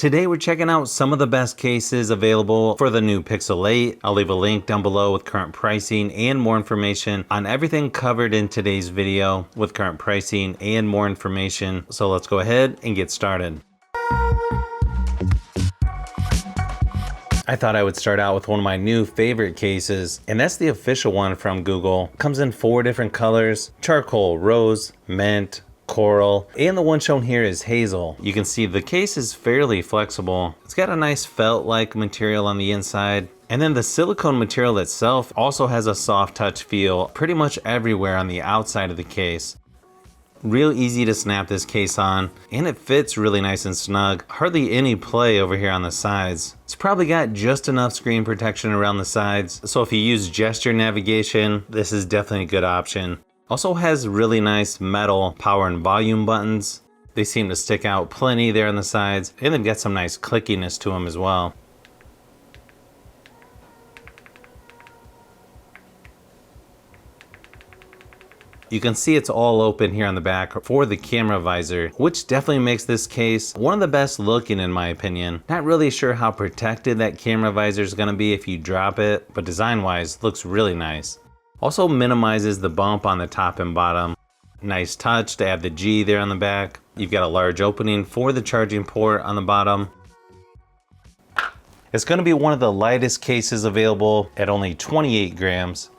Today we're checking out some of the best cases available for the new Pixel 8. I'll leave a link down below with current pricing and more information on everything covered in today's video with current pricing and more information. So let's go ahead and get started. I thought I would start out with one of my new favorite cases, and that's the official one from Google. It comes in 4 different colors: charcoal, rose, mint, coral, and the one shown here is hazel. You can see the case is fairly flexible. It's got a nice felt-like material on the inside, and then the silicone material itself also has a soft touch feel pretty much everywhere on the outside of the case. Real easy to snap this case on, and it fits really nice and snug. Hardly any play over here on the sides. It's probably got just enough screen protection around the sides, so if you use gesture navigation, this is definitely a good option. Also has really nice metal power and volume buttons. They seem to stick out plenty there on the sides, and they've got some nice clickiness to them as well. You can see it's all open here on the back for the camera visor, which definitely makes this case one of the best looking in my opinion. Not really sure how protected that camera visor is going to be if you drop it, but design wise looks really nice. Also minimizes the bump on the top and bottom. Nice touch to add the G there on the back. You've got a large opening for the charging port on the bottom. It's going to be one of the lightest cases available at only 28 grams.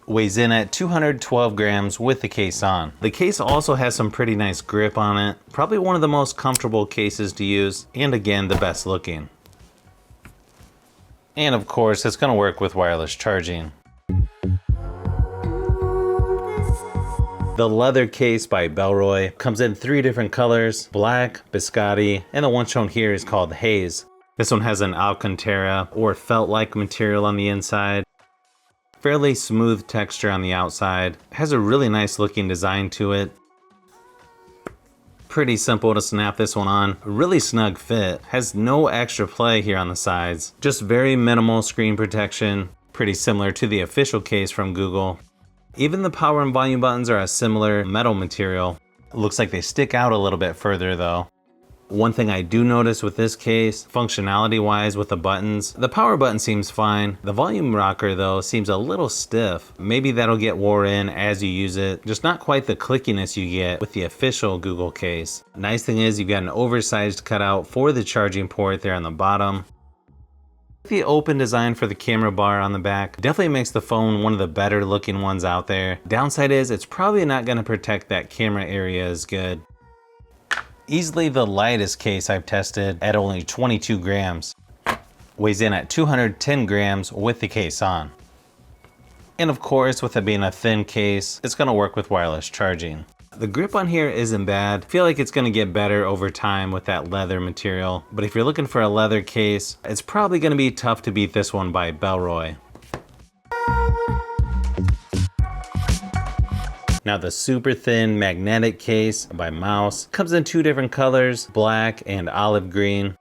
Weighs in at 212 grams with the case on. The case also has some pretty nice grip on it. Probably one of the most comfortable cases to use, and again, the best looking. And of course, it's going to work with wireless charging. The leather case by Bellroy comes in 3 different colors: black, biscotti, and the one shown here is called haze. This one has an Alcantara or felt-like material on the inside. Fairly smooth texture on the outside. Has a really nice looking design to it. Pretty simple to snap this one on. Really snug fit. Has no extra play here on the sides. Just very minimal screen protection. Pretty similar to the official case from Google. Even the power and volume buttons are a similar metal material. It looks like they stick out a little bit further though. One thing I do notice with this case, functionality wise with the buttons, the power button seems fine. The volume rocker though seems a little stiff. Maybe that'll get wore in as you use it. Just not quite the clickiness you get with the official Google case. Nice thing is you've got an oversized cutout for the charging port there on the bottom. The open design for the camera bar on the back definitely makes the phone one of the better looking ones out there. Downside is it's probably not going to protect that camera area as good. Easily the lightest case I've tested at only 22 grams. Weighs in at 210 grams with the case on. And of course, with it being a thin case, it's going to work with wireless charging. The grip on here isn't bad. I feel like it's going to get better over time with that leather material. But if you're looking for a leather case, it's probably going to be tough to beat this one by Bellroy. Now the super thin magnetic case by Mouse comes in 2 different colors, black and olive green.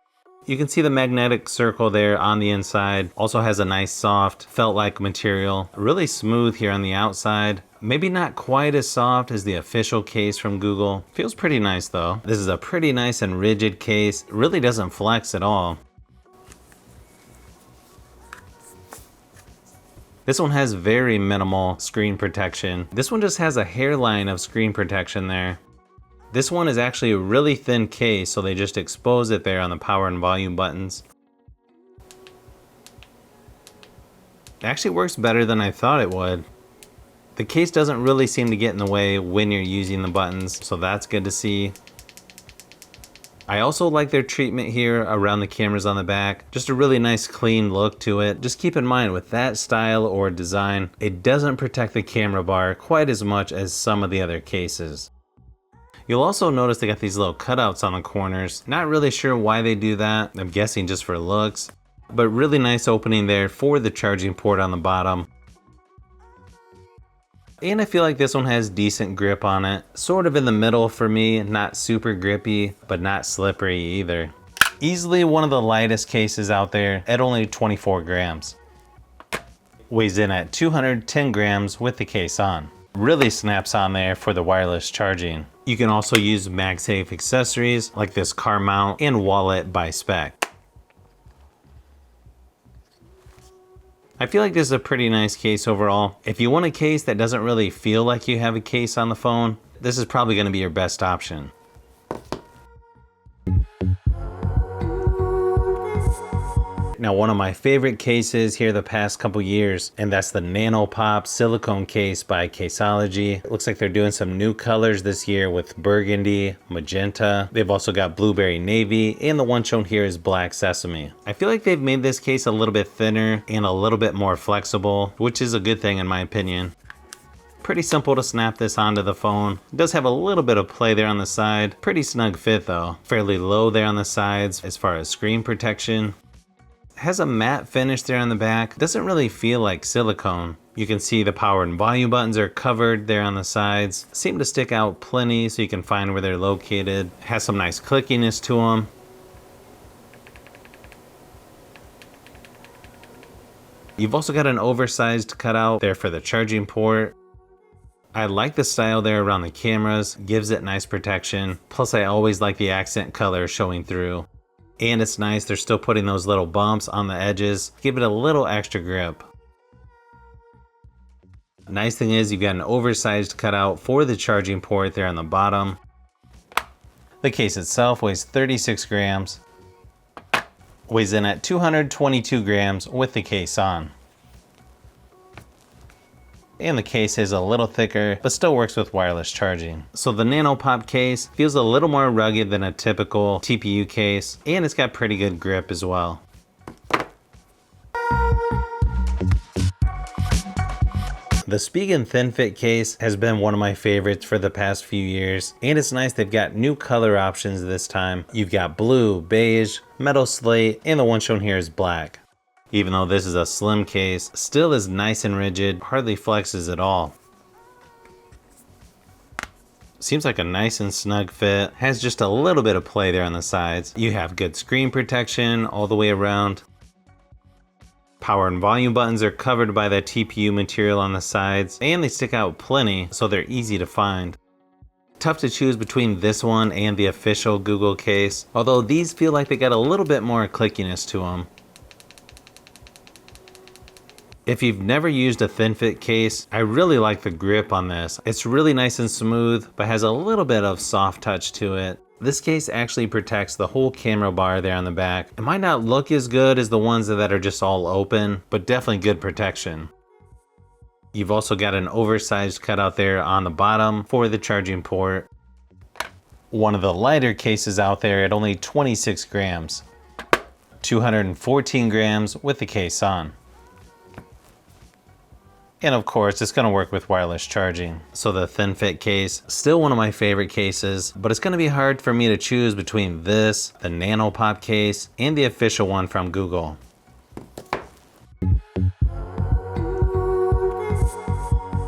You can see the magnetic circle there on the inside. Also has a nice soft felt-like material. Really smooth here on the outside. Maybe not quite as soft as the official case from Google. Feels pretty nice though. This is a pretty nice and rigid case. It really doesn't flex at all. This one has very minimal screen protection. This one just has a hairline of screen protection there. This one is actually a really thin case, so they just expose it there on the power and volume buttons. It actually works better than I thought it would. The case doesn't really seem to get in the way when you're using the buttons, so that's good to see. I also like their treatment here around the cameras on the back. Just a really nice clean look to it. Just keep in mind with that style or design, it doesn't protect the camera bar quite as much as some of the other cases. You'll also notice they got these little cutouts on the corners. Not really sure why they do that. I'm guessing just for looks. But really nice opening there for the charging port on the bottom. And I feel like this one has decent grip on it. Sort of in the middle for me, not super grippy, but not slippery either. Easily one of the lightest cases out there at only 24 grams. Weighs in at 210 grams with the case on. Really snaps on there for the wireless charging. You can also use MagSafe accessories like this car mount and wallet by Speck. I feel like this is a pretty nice case overall. If you want a case that doesn't really feel like you have a case on the phone, this is probably going to be your best option. Now, one of my favorite cases here the past couple years, and that's the NanoPop silicone case by Caseology. It looks like they're doing some new colors this year with burgundy, magenta. They've also got blueberry navy, and the one shown here is black sesame. I feel like they've made this case a little bit thinner and a little bit more flexible, which is a good thing in my opinion. Pretty simple to snap this onto the phone. It does have a little bit of play there on the side. Pretty snug fit though. Fairly low there on the sides as far as screen protection. Has a matte finish there on the back. Doesn't really feel like silicone. You can see the power and volume buttons are covered there on the sides. Seem to stick out plenty so you can find where they're located. Has some nice clickiness to them. You've also got an oversized cutout there for the charging port. I like the style there around the cameras. Gives it nice protection. Plus I always like the accent color showing through. And it's nice, they're still putting those little bumps on the edges. Give it a little extra grip. Nice thing is you've got an oversized cutout for the charging port there on the bottom. The case itself weighs 36 grams. Weighs in at 222 grams with the case on. And the case is a little thicker, but still works with wireless charging. So the NanoPop case feels a little more rugged than a typical TPU case, and it's got pretty good grip as well. The Spigen ThinFit case has been one of my favorites for the past few years, and it's nice they've got new color options this time. You've got blue, beige, metal slate, and the one shown here is black. Even though this is a slim case, still is nice and rigid, hardly flexes at all. Seems like a nice and snug fit, has just a little bit of play there on the sides. You have good screen protection all the way around. Power and volume buttons are covered by the TPU material on the sides, and they stick out plenty, so they're easy to find. Tough to choose between this one and the official Google case, although these feel like they got a little bit more clickiness to them. If you've never used a ThinFit case, I really like the grip on this. It's really nice and smooth, but has a little bit of soft touch to it. This case actually protects the whole camera bar there on the back. It might not look as good as the ones that are just all open, but definitely good protection. You've also got an oversized cutout there on the bottom for the charging port. One of the lighter cases out there at only 26 grams. 214 grams with the case on. And of course, it's gonna work with wireless charging. So the ThinFit case, still one of my favorite cases, but it's gonna be hard for me to choose between this, the NanoPop case, and the official one from Google.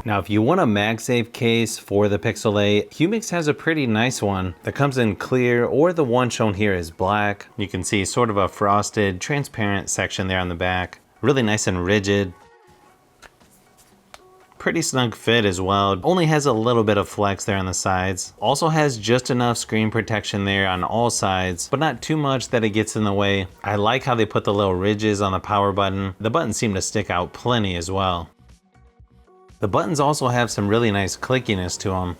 Now, if you want a MagSafe case for the Pixel 8, Humix has a pretty nice one that comes in clear, or the one shown here is black. You can see sort of a frosted, transparent section there on the back. Really nice and rigid. Pretty snug fit as well. Only has a little bit of flex there on the sides. Also has just enough screen protection there on all sides, but not too much that it gets in the way. I like how they put the little ridges on the power button. The buttons seem to stick out plenty as well. The buttons also have some really nice clickiness to them.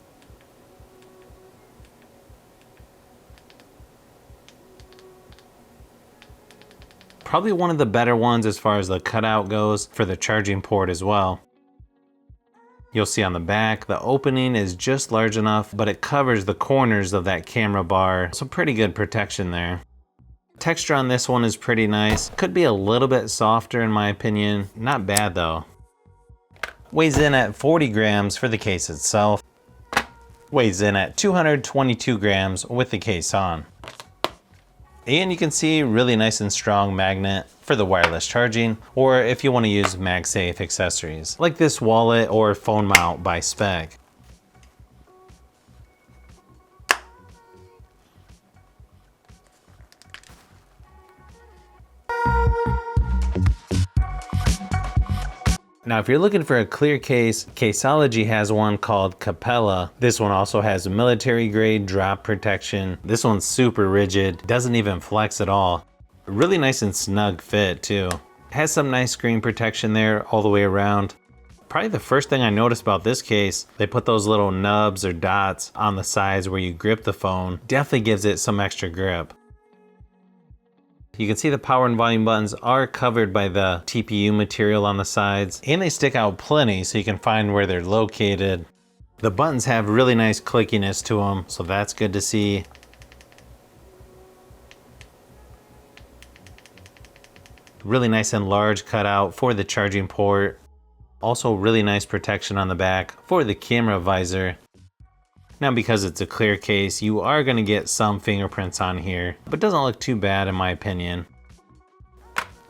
Probably one of the better ones as far as the cutout goes for the charging port as well. You'll see on the back, the opening is just large enough, but it covers the corners of that camera bar, so pretty good protection there. Texture on this one is pretty nice. Could be a little bit softer in my opinion. Not bad though. Weighs in at 40 grams for the case itself. Weighs in at 222 grams with the case on. And you can see really nice and strong magnet for the wireless charging, or if you want to use MagSafe accessories, like this wallet or phone mount by Speck. Now, if you're looking for a clear case, Caseology has one called Capella. This one also has military grade drop protection. This one's super rigid, doesn't even flex at all. Really nice and snug fit too. Has some nice screen protection there all the way around. Probably the first thing I noticed about this case, they put those little nubs or dots on the sides where you grip the phone. Definitely gives it some extra grip. You can see the power and volume buttons are covered by the TPU material on the sides, and they stick out plenty so you can find where they're located. The buttons have really nice clickiness to them, so that's good to see. Really nice and large cutout for the charging port. Also really nice protection on the back for the camera visor. Now, because it's a clear case, you are going to get some fingerprints on here, but doesn't look too bad in my opinion.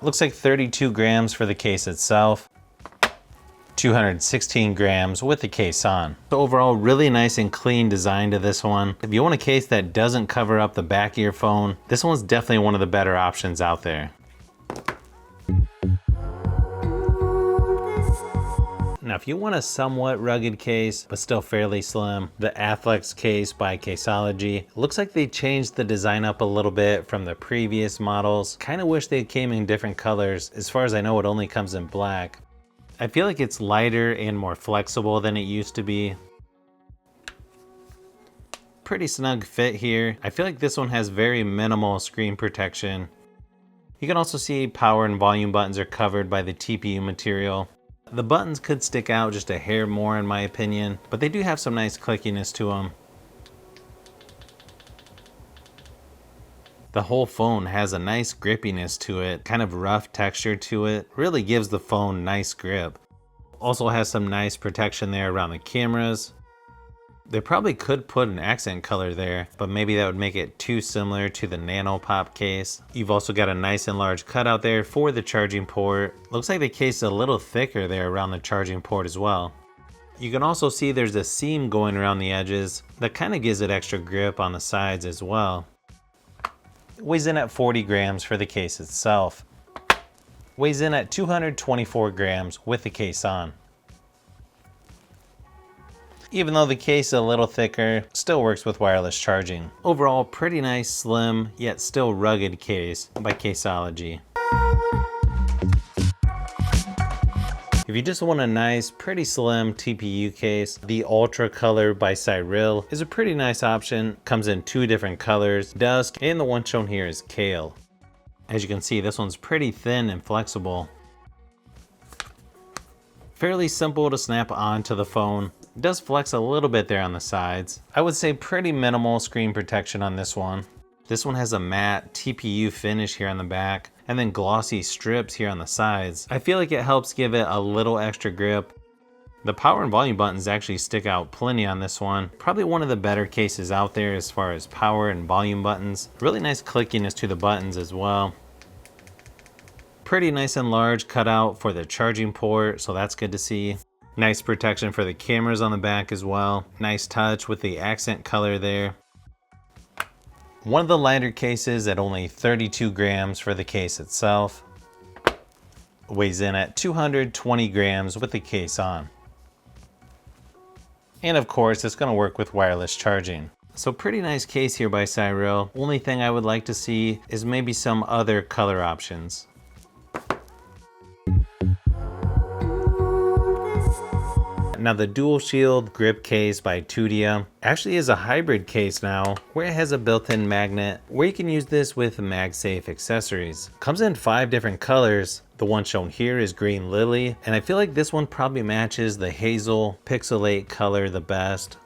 Looks like 32 grams for the case itself, 216 grams with the case on. So overall, really nice and clean design to this one. If you want a case that doesn't cover up the back of your phone, this one's definitely one of the better options out there. Now, if you want a somewhat rugged case, but still fairly slim, the Afflex case by Caseology. Looks like they changed the design up a little bit from the previous models. Kind of wish they came in different colors. As far as I know, it only comes in black. I feel like it's lighter and more flexible than it used to be. Pretty snug fit here. I feel like this one has very minimal screen protection. You can also see power and volume buttons are covered by the TPU material. The buttons could stick out just a hair more in my opinion, but they do have some nice clickiness to them. The whole phone has a nice grippiness to it, kind of rough texture to it. Really gives the phone nice grip. Also has some nice protection there around the cameras. They probably could put an accent color there, but maybe that would make it too similar to the Nano Pop case. You've also got a nice and large cutout there for the charging port. Looks like the case is a little thicker there around the charging port as well. You can also see there's a seam going around the edges that kind of gives it extra grip on the sides as well. It weighs in at 40 grams for the case itself. Weighs in at 224 grams with the case on. Even though the case is a little thicker, still works with wireless charging. Overall, pretty nice, slim, yet still rugged case by Caseology. If you just want a nice, pretty slim TPU case, the Ultra Color by Cyril is a pretty nice option. Comes in two different colors, dusk, and the one shown here is kale. As you can see, this one's pretty thin and flexible. Fairly simple to snap onto the phone. It does flex a little bit there on the sides. I would say pretty minimal screen protection on this one. This one has a matte TPU finish here on the back and then glossy strips here on the sides. I feel like it helps give it a little extra grip. The power and volume buttons actually stick out plenty on this one. Probably one of the better cases out there as far as power and volume buttons. Really nice clickiness to the buttons as well. Pretty nice and large cutout for the charging port, so that's good to see. Nice protection for the cameras on the back as well. Nice touch with the accent color there. One of the lighter cases at only 32 grams for the case itself. Weighs in at 220 grams with the case on. And of course, it's going to work with wireless charging. So pretty nice case here by Cyril. Only thing I would like to see is maybe some other color options. Now the Dual Shield grip case by Tudia actually is a hybrid case now where it has a built-in magnet where you can use this with MagSafe accessories. Comes in 5 different colors. The one shown here is Green Lily, and I feel like this one probably matches the Hazel Pixelate color the best.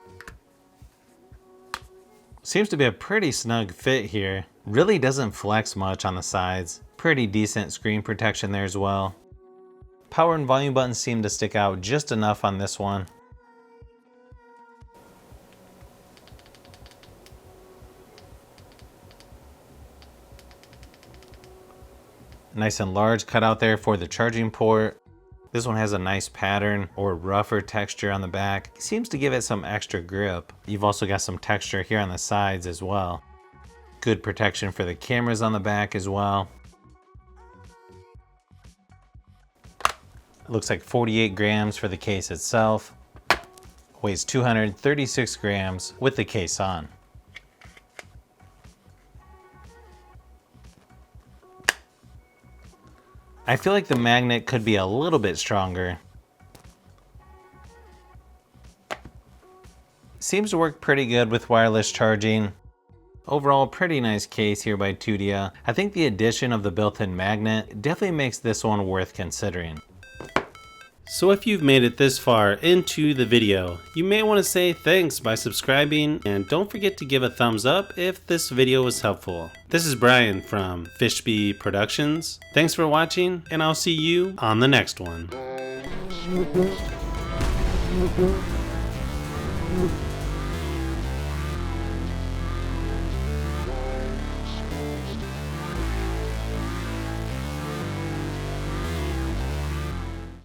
Seems to be a pretty snug fit here. Really doesn't flex much on the sides. Pretty decent screen protection there as well. Power and volume buttons seem to stick out just enough on this one. Nice and large cutout there for the charging port. This one has a nice pattern or rougher texture on the back. It seems to give it some extra grip. You've also got some texture here on the sides as well. Good protection for the cameras on the back as well. Looks like 48 grams for the case itself. Weighs 236 grams with the case on. I feel like the magnet could be a little bit stronger. Seems to work pretty good with wireless charging. Overall, pretty nice case here by Tudia. I think the addition of the built-in magnet definitely makes this one worth considering. So if you've made it this far into the video, you may want to say thanks by subscribing, and don't forget to give a thumbs up if this video was helpful. This is Brian from Fishbee Productions. Thanks for watching, and I'll see you on the next one.